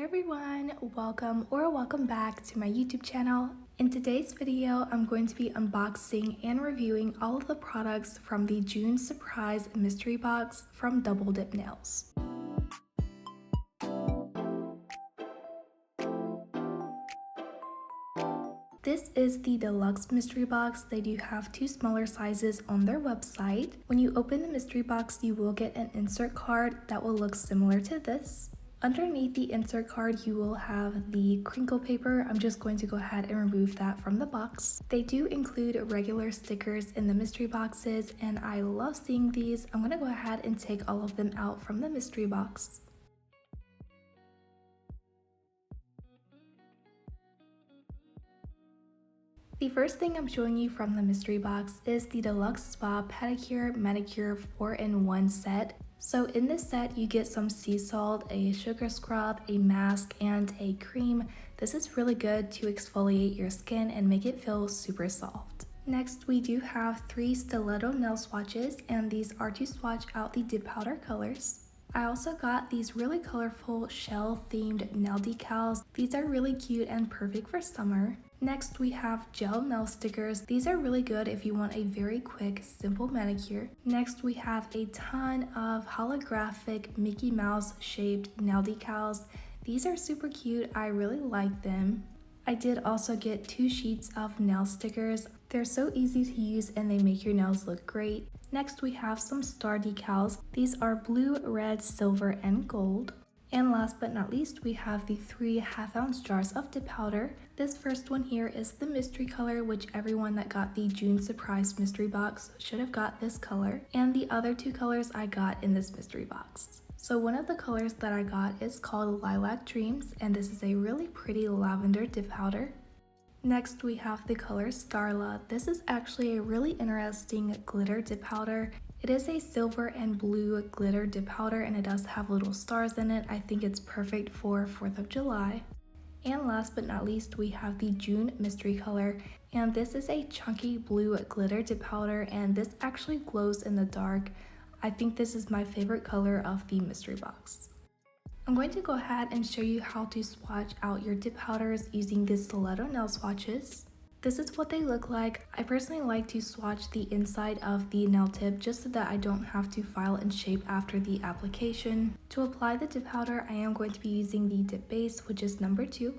Hey everyone, welcome back to my YouTube channel. In today's video, I'm going to be unboxing and reviewing all of the products from the June surprise mystery box from Double Dip Nails. This is the Deluxe mystery box. They do have two smaller sizes on their website. When you open the mystery box, you will get an insert card that will look similar to this. Underneath the insert card, you will have the crinkle paper. I'm just going to go ahead and remove that from the box. They do include regular stickers in the mystery boxes, and I love seeing these. I'm going to go ahead and take all of them out from the mystery box. The first thing I'm showing you from the mystery box is the Deluxe Spa Pedicure Manicure 4-in-1 set. So in this set, you get some sea salt, a sugar scrub, a mask, and a cream. This is really good to exfoliate your skin and make it feel super soft. Next, we do have 3 stiletto nail swatches, and these are to swatch out the dip powder colors. I also got these really colorful shell-themed nail decals. These are really cute and perfect for summer. Next, we have gel nail stickers. These are really good if you want a very quick, simple manicure. Next, we have a ton of holographic Mickey Mouse shaped nail decals. These are super cute. I really like them. I did also get 2 sheets of nail stickers. They're so easy to use and they make your nails look great. Next, we have some star decals. These are blue, red, silver, and gold. And last but not least, we have the 3 half-ounce jars of dip powder. This first one here is the mystery color, which everyone that got the June surprise mystery box should have got this color. And the other 2 colors I got in this mystery box. So one of the colors that I got is called Lilac Dreams, and this is a really pretty lavender dip powder. Next, we have the color Starla. This is actually a really interesting glitter dip powder. It is a silver and blue glitter dip powder, and it does have little stars in it. I think it's perfect for 4th of July. And last but not least, we have the June mystery color, and this is a chunky blue glitter dip powder, and this actually glows in the dark. I think this is my favorite color of the mystery box. I'm going to go ahead and show you how to swatch out your dip powders using the stiletto nail swatches. This is what they look like. I personally like to swatch the inside of the nail tip just so that I don't have to file and shape after the application. To apply the dip powder, I am going to be using the dip base, which is number 2.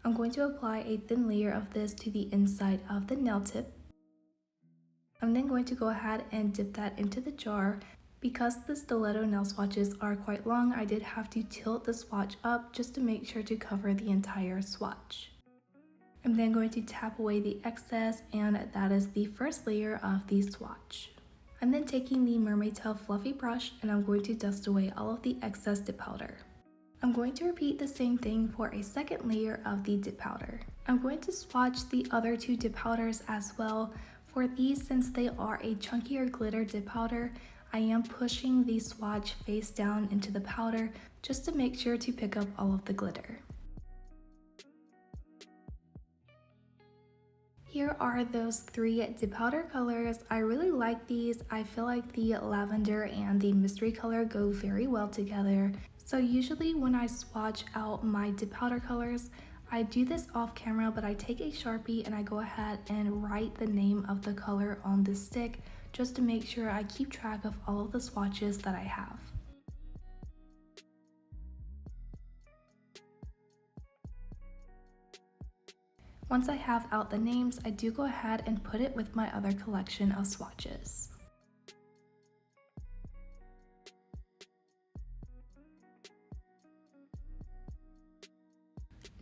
I'm going to apply a thin layer of this to the inside of the nail tip. I'm then going to go ahead and dip that into the jar. Because the stiletto nail swatches are quite long, I did have to tilt the swatch up just to make sure to cover the entire swatch. I'm then going to tap away the excess, and that is the first layer of the swatch. I'm then taking the mermaid tail fluffy brush and I'm going to dust away all of the excess dip powder. I'm going to repeat the same thing for a second layer of the dip powder. I'm going to swatch the other 2 dip powders as well. For these, since they are a chunkier glitter dip powder, I am pushing the swatch face down into the powder just to make sure to pick up all of the glitter. Here are those 3 dip powder colors. I really like these. I feel like the lavender and the mystery color go very well together. So usually when I swatch out my dip powder colors, I do this off camera, but I take a Sharpie and I go ahead and write the name of the color on the stick just to make sure I keep track of all of the swatches that I have. Once I have out the names, I do go ahead and put it with my other collection of swatches.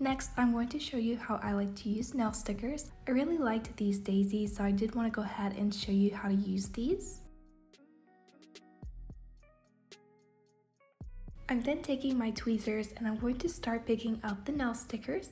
Next, I'm going to show you how I like to use nail stickers. I really liked these daisies, so I did want to go ahead and show you how to use these. I'm then taking my tweezers and I'm going to start picking up the nail stickers.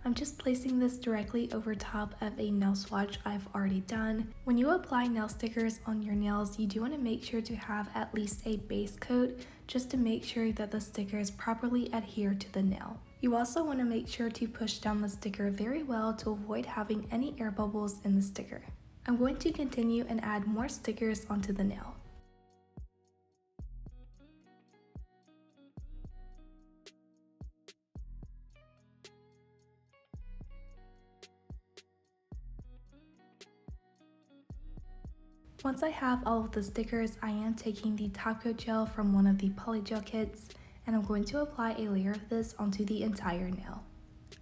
I'm just placing this directly over top of a nail swatch I've already done. When you apply nail stickers on your nails, you do want to make sure to have at least a base coat just to make sure that the stickers properly adhere to the nail. You also want to make sure to push down the sticker very well to avoid having any air bubbles in the sticker. I'm going to continue and add more stickers onto the nail. Once I have all of the stickers, I am taking the top coat gel from one of the polygel kits and I'm going to apply a layer of this onto the entire nail.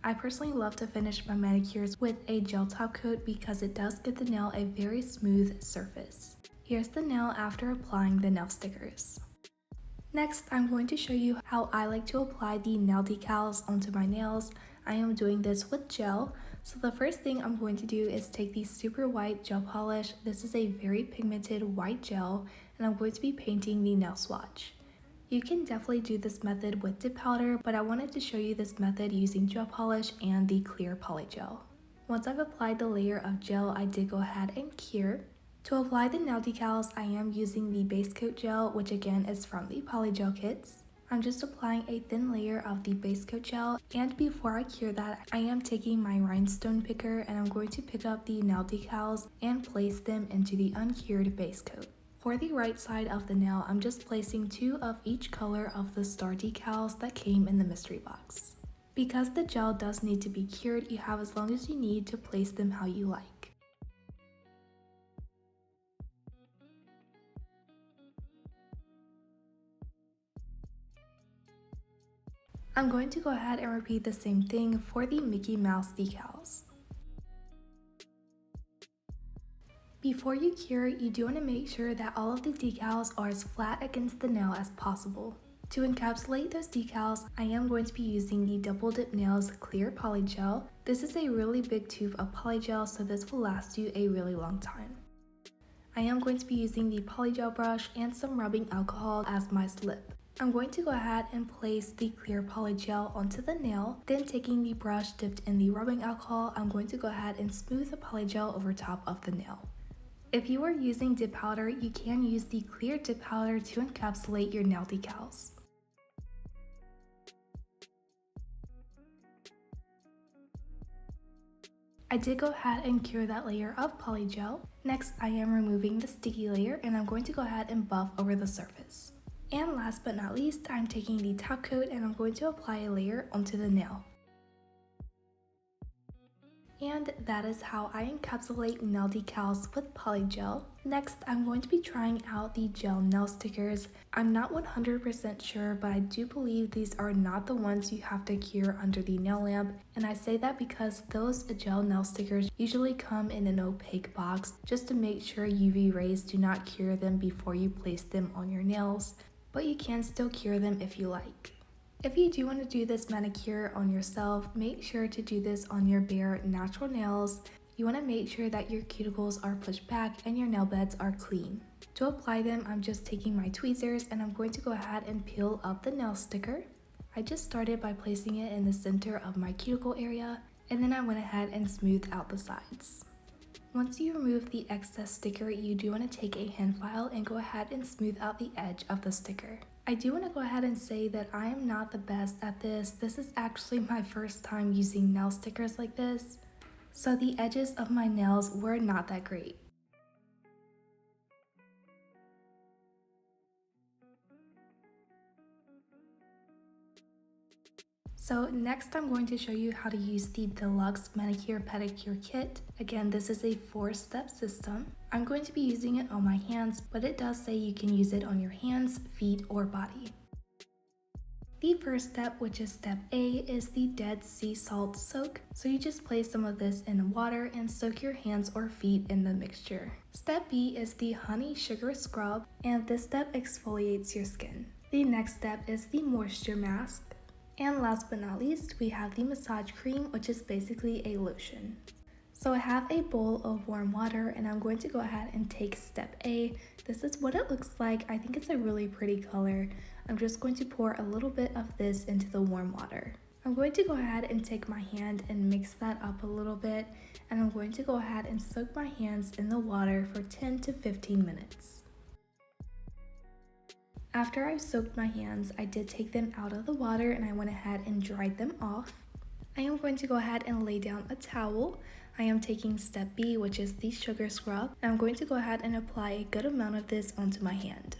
I personally love to finish my manicures with a gel top coat because it does give the nail a very smooth surface. Here's the nail after applying the nail stickers. Next, I'm going to show you how I like to apply the nail decals onto my nails. I am doing this with gel. So the first thing I'm going to do is take the super white gel polish. This is a very pigmented white gel and I'm going to be painting the nail swatch. You can definitely do this method with dip powder, but I wanted to show you this method using gel polish and the clear polygel. Once I've applied the layer of gel, I did go ahead and cure. To apply the nail decals, I am using the base coat gel, which again is from the polygel kits. I'm just applying a thin layer of the base coat gel, and before I cure that, I am taking my rhinestone picker and I'm going to pick up the nail decals and place them into the uncured base coat. For the right side of the nail, I'm just placing 2 of each color of the star decals that came in the mystery box. Because the gel does need to be cured, you have as long as you need to place them how you like. I'm going to go ahead and repeat the same thing for the Mickey Mouse decals. Before you cure, you do want to make sure that all of the decals are as flat against the nail as possible. To encapsulate those decals, I am going to be using the Double Dip Nails Clear Polygel. This is a really big tube of polygel, so this will last you a really long time. I am going to be using the polygel brush and some rubbing alcohol as my slip. I'm going to go ahead and place the clear polygel onto the nail, then taking the brush dipped in the rubbing alcohol, I'm going to go ahead and smooth the polygel over top of the nail. If you are using dip powder, you can use the clear dip powder to encapsulate your nail decals. I did go ahead and cure that layer of polygel. Next, I am removing the sticky layer and I'm going to go ahead and buff over the surface. And last but not least, I'm taking the top coat and I'm going to apply a layer onto the nail. And that is how I encapsulate nail decals with polygel. Next, I'm going to be trying out the gel nail stickers. I'm not 100% sure, but I do believe these are not the ones you have to cure under the nail lamp. And I say that because those gel nail stickers usually come in an opaque box just to make sure UV rays do not cure them before you place them on your nails. But you can still cure them if you like. If you do want to do this manicure on yourself, make sure to do this on your bare natural nails. You want to make sure that your cuticles are pushed back and your nail beds are clean. To apply them, I'm just taking my tweezers and I'm going to go ahead and peel up the nail sticker. I just started by placing it in the center of my cuticle area and then I went ahead and smoothed out the sides. Once you remove the excess sticker, you do want to take a hand file and go ahead and smooth out the edge of the sticker. I do want to go ahead and say that I am not the best at this. This is actually my first time using nail stickers like this, so the edges of my nails were not that great. So next I'm going to show you how to use the Deluxe Manicure Pedicure Kit. Again, this is a 4-step system. I'm going to be using it on my hands, but it does say you can use it on your hands, feet, or body. The first step, which is step A, is the Dead Sea Salt Soak. So you just place some of this in water and soak your hands or feet in the mixture. Step B is the Honey Sugar Scrub, and this step exfoliates your skin. The next step is the Moisture Mask. And last but not least, we have the massage cream, which is basically a lotion. So I have a bowl of warm water and I'm going to go ahead and take step A. This is what it looks like. I think it's a really pretty color. I'm just going to pour a little bit of this into the warm water. I'm going to go ahead and take my hand and mix that up a little bit, and I'm going to go ahead and soak my hands in the water for 10 to 15 minutes. After I soaked my hands, I did take them out of the water and I went ahead and dried them off. I am going to go ahead and lay down a towel. I am taking step B, which is the sugar scrub, and I'm going to go ahead and apply a good amount of this onto my hand.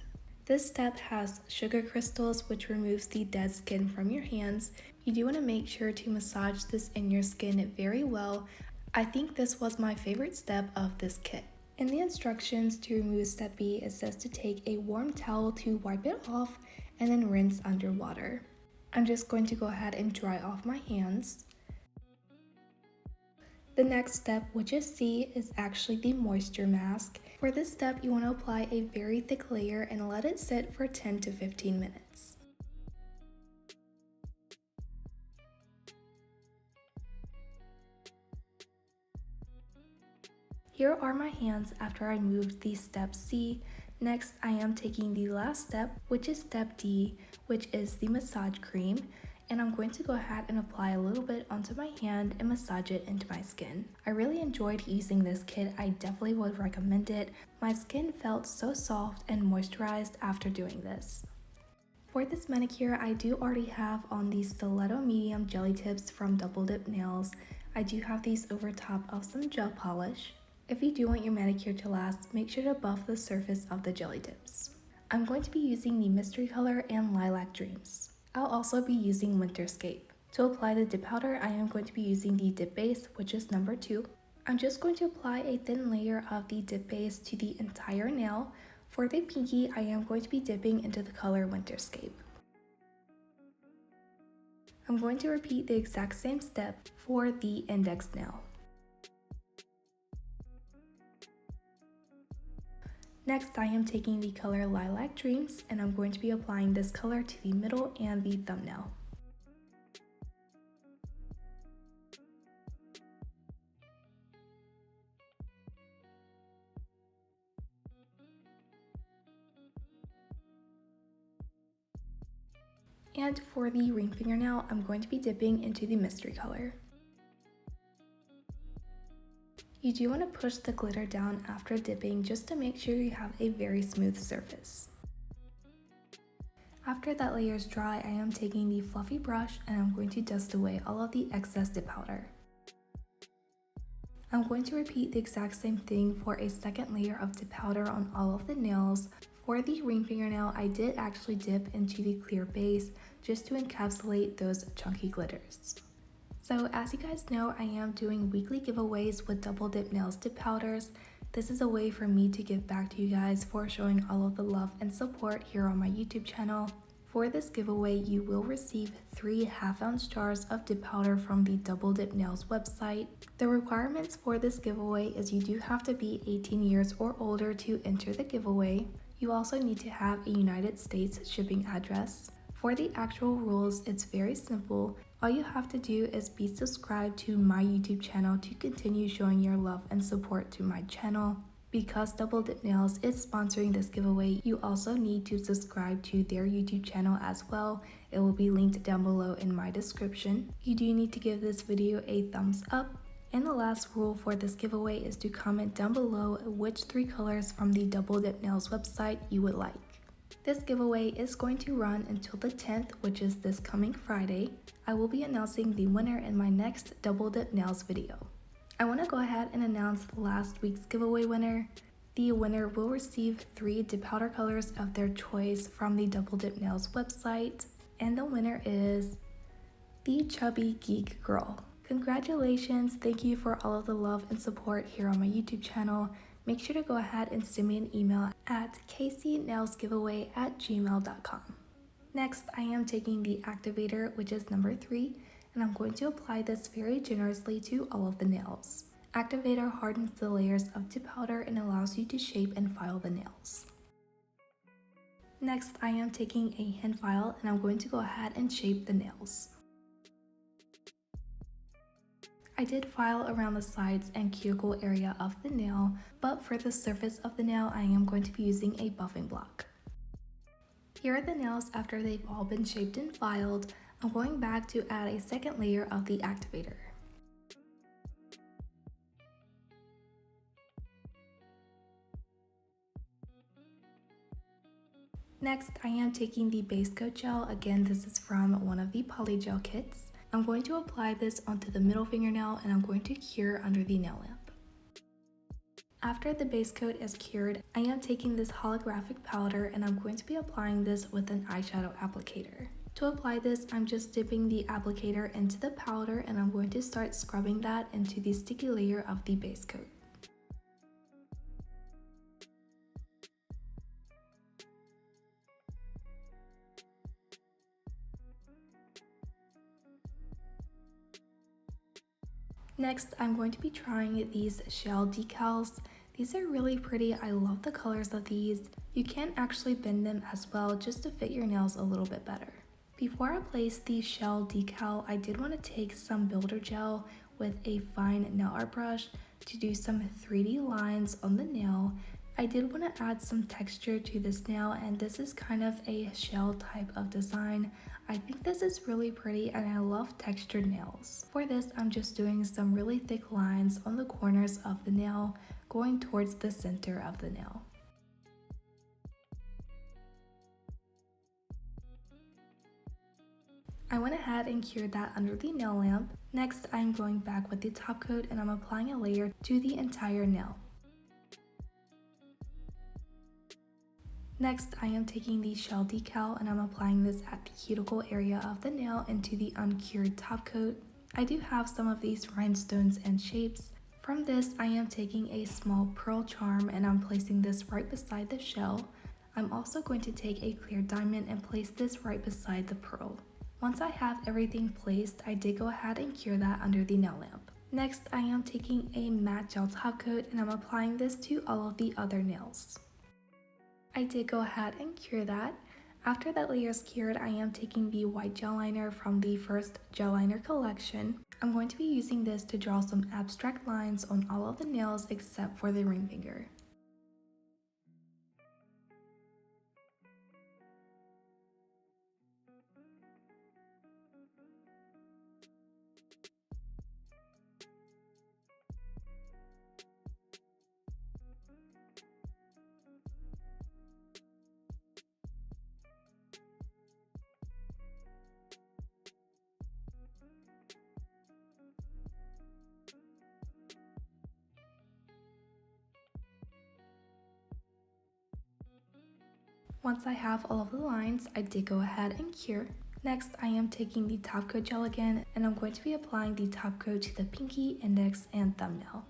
This step has sugar crystals, which removes the dead skin from your hands. You do want to make sure to massage this in your skin very well. I think this was my favorite step of this kit. In the instructions to remove step B, it says to take a warm towel to wipe it off and then rinse underwater. I'm just going to go ahead and dry off my hands. The next step, which is C, is actually the moisture mask. For this step, you want to apply a very thick layer and let it sit for 10 to 15 minutes. Here are my hands after I moved the step C. Next, I am taking the last step, which is step D, which is the massage cream, and I'm going to go ahead and apply a little bit onto my hand and massage it into my skin. I really enjoyed using this kit. I definitely would recommend it. My skin felt so soft and moisturized after doing this. For this manicure, I do already have on these stiletto medium jelly tips from Double Dip Nails. I do have these over top of some gel polish. If you do want your manicure to last, make sure to buff the surface of the jelly tips. I'm going to be using the Mystery Color and Lilac Dreams. I'll also be using Winterscape. To apply the dip powder, I am going to be using the dip base, which is number 2. I'm just going to apply a thin layer of the dip base to the entire nail. For the pinky, I am going to be dipping into the color Winterscape. I'm going to repeat the exact same step for the index nail. Next, I am taking the color Lilac Dreams and I'm going to be applying this color to the middle and the thumbnail. And for the ring fingernail, I'm going to be dipping into the Mystery Color. You do want to push the glitter down after dipping just to make sure you have a very smooth surface. After that layer is dry, I am taking the fluffy brush and I'm going to dust away all of the excess dip powder. I'm going to repeat the exact same thing for a second layer of dip powder on all of the nails. For the ring fingernail, I did actually dip into the clear base just to encapsulate those chunky glitters. So as you guys know, I am doing weekly giveaways with Double Dip Nails dip powders. This is a way for me to give back to you guys for showing all of the love and support here on my YouTube channel. For this giveaway, you will receive 3 half-ounce jars of dip powder from the Double Dip Nails website. The requirements for this giveaway is you do have to be 18 years or older to enter the giveaway. You also need to have a United States shipping address. For the actual rules, it's very simple. All you have to do is be subscribed to my YouTube channel to continue showing your love and support to my channel. Because Double Dip Nails is sponsoring this giveaway, you also need to subscribe to their YouTube channel as well. It will be linked down below in my description. You do need to give this video a thumbs up. And the last rule for this giveaway is to comment down below which 3 colors from the Double Dip Nails website you would like. This giveaway is going to run until the 10th, which is this coming Friday. I will be announcing the winner in my next Double Dip Nails video. I want to go ahead and announce last week's giveaway winner. The winner will receive 3 dip powder colors of their choice from the Double Dip Nails website. And the winner is the Chubby Geek Girl. Congratulations! Thank you for all of the love and support here on my YouTube channel. Make sure to go ahead and send me an email at kcnailsgiveaway@gmail.com. Next, I am taking the activator, which is number 3, and I'm going to apply this very generously to all of the nails. Activator hardens the layers of dip powder and allows you to shape and file the nails. Next, I am taking a hand file and I'm going to go ahead and shape the nails. I did file around the sides and cuticle area of the nail, but for the surface of the nail, I am going to be using a buffing block. Here are the nails after they've all been shaped and filed. I'm going back to add a second layer of the activator. Next, I am taking the base coat gel. Again, this is from one of the polygel kits. I'm going to apply this onto the middle fingernail and I'm going to cure under the nail lamp. After the base coat is cured, I am taking this holographic powder and I'm going to be applying this with an eyeshadow applicator. To apply this, I'm just dipping the applicator into the powder and I'm going to start scrubbing that into the sticky layer of the base coat. Next, I'm going to be trying these shell decals. These are really pretty. I love the colors of these. You can actually bend them as well just to fit your nails a little bit better. Before I place the shell decal, I did want to take some builder gel with a fine nail art brush to do some 3D lines on the nail. I did want to add some texture to this nail, and this is kind of a shell type of design. I think this is really pretty and I love textured nails. For this, I'm just doing some really thick lines on the corners of the nail, going towards the center of the nail. I went ahead and cured that under the nail lamp. Next, I'm going back with the top coat and I'm applying a layer to the entire nail. Next, I am taking the shell decal and I'm applying this at the cuticle area of the nail into the uncured top coat. I do have some of these rhinestones and shapes. From this, I am taking a small pearl charm and I'm placing this right beside the shell. I'm also going to take a clear diamond and place this right beside the pearl. Once I have everything placed, I did go ahead and cure that under the nail lamp. Next, I am taking a matte gel top coat and I'm applying this to all of the other nails. I did go ahead and cure that. After that layer is cured, I am taking the white gel liner from the first gel liner collection. I'm going to be using this to draw some abstract lines on all of the nails except for the ring finger. Once I have all of the lines, I did go ahead and cure. Next, I am taking the top coat gel again and I'm going to be applying the top coat to the pinky, index, and thumbnail.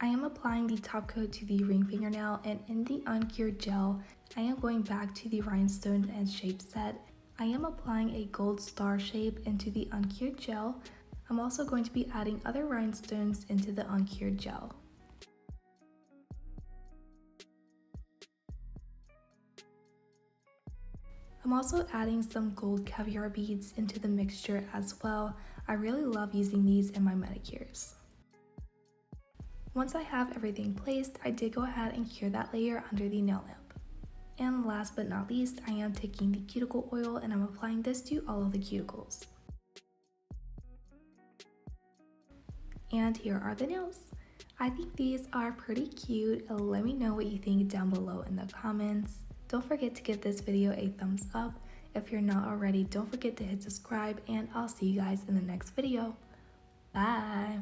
I am applying the top coat to the ring fingernail, and in the uncured gel, I am going back to the rhinestone and shape set. I am applying a gold star shape into the uncured gel. I'm also going to be adding other rhinestones into the uncured gel. I'm also adding some gold caviar beads into the mixture as well. I really love using these in my manicures. Once I have everything placed, I did go ahead and cure that layer under the nail lamp. And last but not least, I am taking the cuticle oil and I'm applying this to all of the cuticles. And here are the nails. I think these are pretty cute. Let me know what you think down below in the comments. Don't forget to give this video a thumbs up. If you're not already, don't forget to hit subscribe and I'll see you guys in the next video. Bye!